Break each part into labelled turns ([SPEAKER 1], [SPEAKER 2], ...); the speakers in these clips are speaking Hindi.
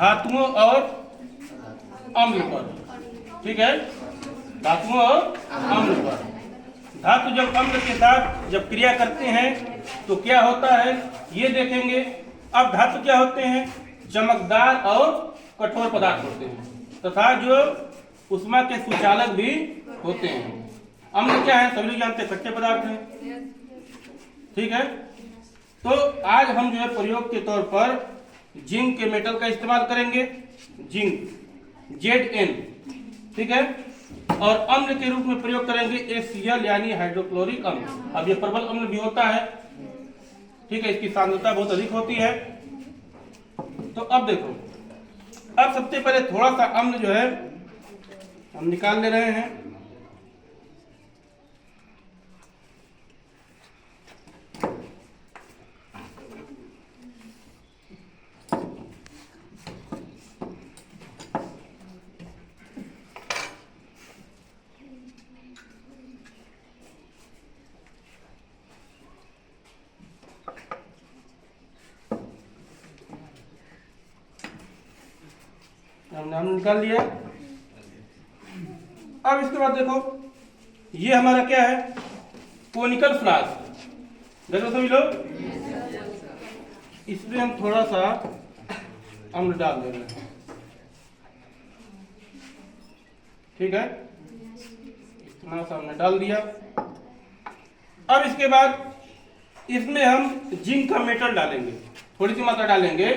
[SPEAKER 1] धातुओं और अम्ल पर। ठीक है, धातुओं और अम्ल पर। धातु जब अम्ल के साथ जब क्रिया करते हैं तो क्या होता है ये देखेंगे। अब धातु क्या होते हैं, चमकदार और कठोर पदार्थ होते हैं तथा जो उष्मा के सुचालक भी होते हैं। अम्ल क्या है, सभी लोग जानते हैं, कच्चे पदार्थ हैं। ठीक है, तो आज हम जो है प्रयोग के तौर पर जिंक के मेटल का इस्तेमाल करेंगे, जिंक Zn। ठीक है, और अम्ल के रूप में प्रयोग करेंगे HCl यानी हाइड्रोक्लोरिक अम्ल। अब ये प्रबल अम्ल भी होता है। ठीक है, इसकी सांद्रता बहुत अधिक होती है। तो अब देखो, अब सबसे पहले थोड़ा सा अम्ल जो है हम निकाल ले रहे हैं। हमने अम्ल निकाल लिया। अब इसके बाद देखो, ये हमारा क्या है, कोनिकल फ्लास्क। देखो सभी लोग, इसमें हम थोड़ा सा अम्ल डाल दे रहे हैं। ठीक है, इतना सा हमने डाल दिया। अब इसके बाद इसमें हम जिंक का मेटल डालेंगे, थोड़ी सी मात्रा डालेंगे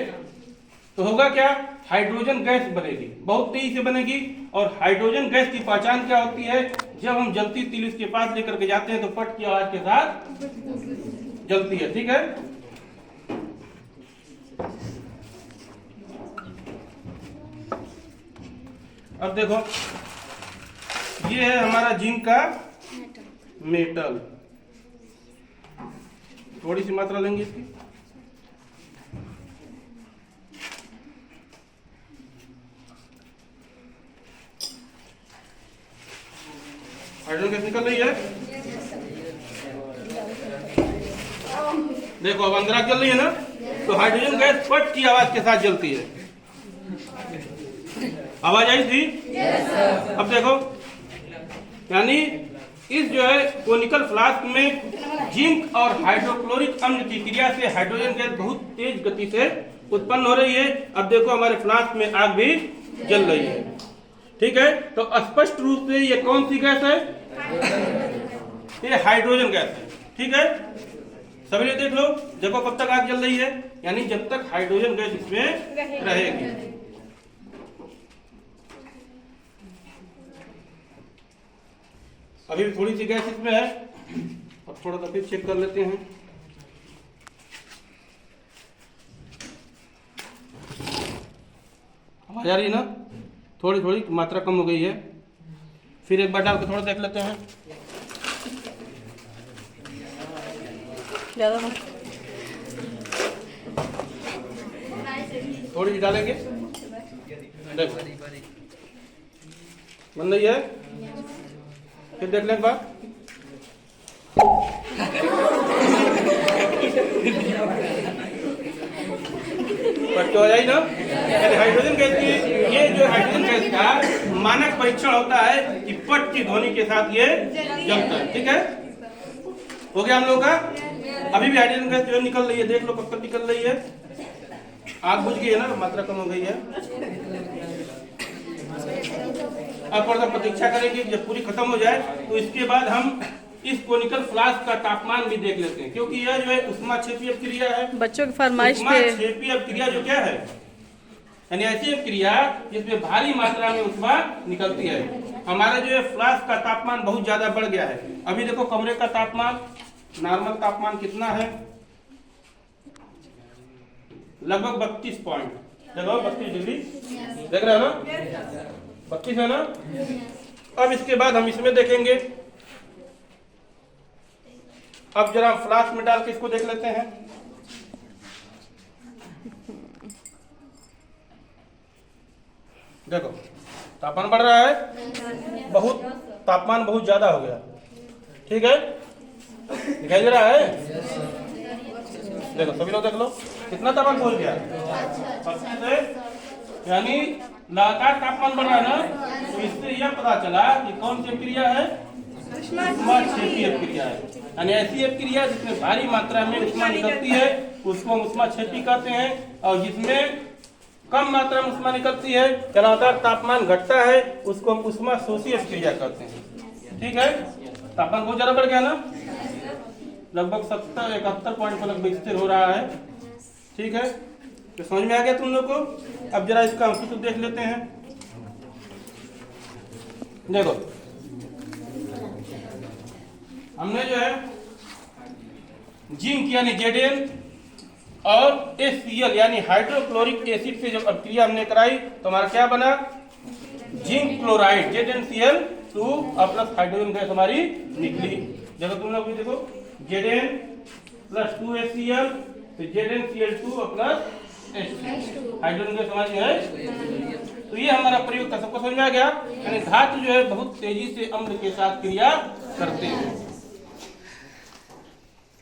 [SPEAKER 1] तो होगा क्या, हाइड्रोजन गैस बनेगी, बहुत तेजी से बनेगी। और हाइड्रोजन गैस की पहचान क्या होती है, जब हम जलती तिल इसके पास लेकर के जाते हैं तो पट की आवाज के साथ जलती है। ठीक है, अब देखो, ये है हमारा जिंक का मेटल। थोड़ी सी मात्रा लेंगे इसकी। हाइड्रोजन गैस निकल रही है। देखो, अब अंदर जल रही है ना, तो हाइड्रोजन गैस पट की आवाज के साथ जलती है। आवाज आई थी? अब देखो, यानी इस जो है कोनिकल फ्लास्क में जिंक और हाइड्रोक्लोरिक अम्ल की क्रिया से हाइड्रोजन गैस बहुत तेज गति से उत्पन्न हो रही है। अब देखो, हमारे फ्लास्क में आग भी जल रही है। ठीक है, तो स्पष्ट रूप से ये कौन सी गैस है, ये हाइड्रोजन गैस है। ठीक है, सभी लोग देख लो, देखो कब तक आग जल रही है, यानी जब तक हाइड्रोजन गैस इसमें रहेगी। अभी भी थोड़ी सी गैस इसमें है, अब थोड़ा सा फिर चेक कर लेते हैं। आवाज आ रही है ना, थोड़ी थोड़ी मात्रा कम हो गई है। फिर एक बार डाल के थोड़ा देख लेते हैं।
[SPEAKER 2] ज्यादा मत,
[SPEAKER 1] थोड़ी सी डालेंगे, देखो बन रही है। फिर देख लें एक बार। पट्टी हो जाएगी ना। हाइड्रोजन गैस की, ये जो हाइड्रोजन गैस का मानक परीक्षण होता है कि पट की ध्वनि के साथ ये जलता है। ठीक है, हो गया हम लोग का। अभी भी हाइड्रोजन गैस जो निकल रही है, देख लो कब तक निकल रही है। आग बुझ गई है ना, मात्रा कम हो गई है। अब थोड़ा सा प्रतीक्षा करेंगे, जब पूरी खत्म हो जाए तो इसके बाद हम इस कोनिकल फ्लास्क का तापमान भी देख लेते हैं, क्योंकि यह जो है उष्माक्षेपीय क्रिया है।
[SPEAKER 2] बच्चों की फरमाइश पे
[SPEAKER 1] उष्माक्षेपीय क्रिया जो क्या है, यानी ऐसी क्रिया जिसमें भारी मात्रा में उष्मा निकलती है। हमारा जो है फ्लास्क का तापमान बहुत ज्यादा बढ़ गया है। अभी देखो, कमरे का तापमान, नॉर्मल तापमान कितना है, लगभग 32 पॉइंट, लगभग 32 डिग्री। देख रहे हो ना, 32 है ना। अब इसके बाद हम इसमें देखेंगे। अब जरा फ्लास्क में डाल के इसको देख लेते हैं। देखो, तापमान बढ़ रहा है, बहुत तापमान बहुत ज्यादा हो गया। ठीक है, दिखाई दे रहा है। देखो सभी लोग देख लो, कितना तापमान पहुंच गया, 32 से यानी लगातार तापमान बढ़ रहा है ना, तो इससे यह पता चला कि कौन सी क्रिया है, ऊष्माक्षेपी क्रिया है। यानी ऐसी क्रिया जिसमें भारी मात्रा में ऊष्मा निकलती है उसको हम ऊष्माक्षेपी कहते हैं, और जिसमें कम मात्रा में ऊष्मा निकलती है, लगातार तापमान घटता है, उसको हम ऊष्माशोषी क्रिया कहते हैं। ठीक है, तापमान बहुत ज्यादा बढ़ गया ना, लगभग 70-71 पॉइंट पर लगभग स्थिर हो रहा है। ठीक है, तो समझ में आ गया तुम लोग को। अब जरा इसका सूत्र देख लेते हैं। देखो हमने जो है जिंक यानी Zn और HCl यानी हाइड्रोक्लोरिक एसिड से जब क्रिया हमने कराई तो हमारा क्या बना, zinc chloride ZnCl2 plus hydrogen gas हमारी निकली। देखो तुम लोग भी देखो, Zn प्लस 2HCl तो ZnCl2 प्लस हाइड्रोजन गैस हमारी है। तो ये हमारा प्रयोग का सबको समझ में आ गया। यानी धातु जो है बहुत तेजी से अम्ल के साथ क्रिया करते हैं।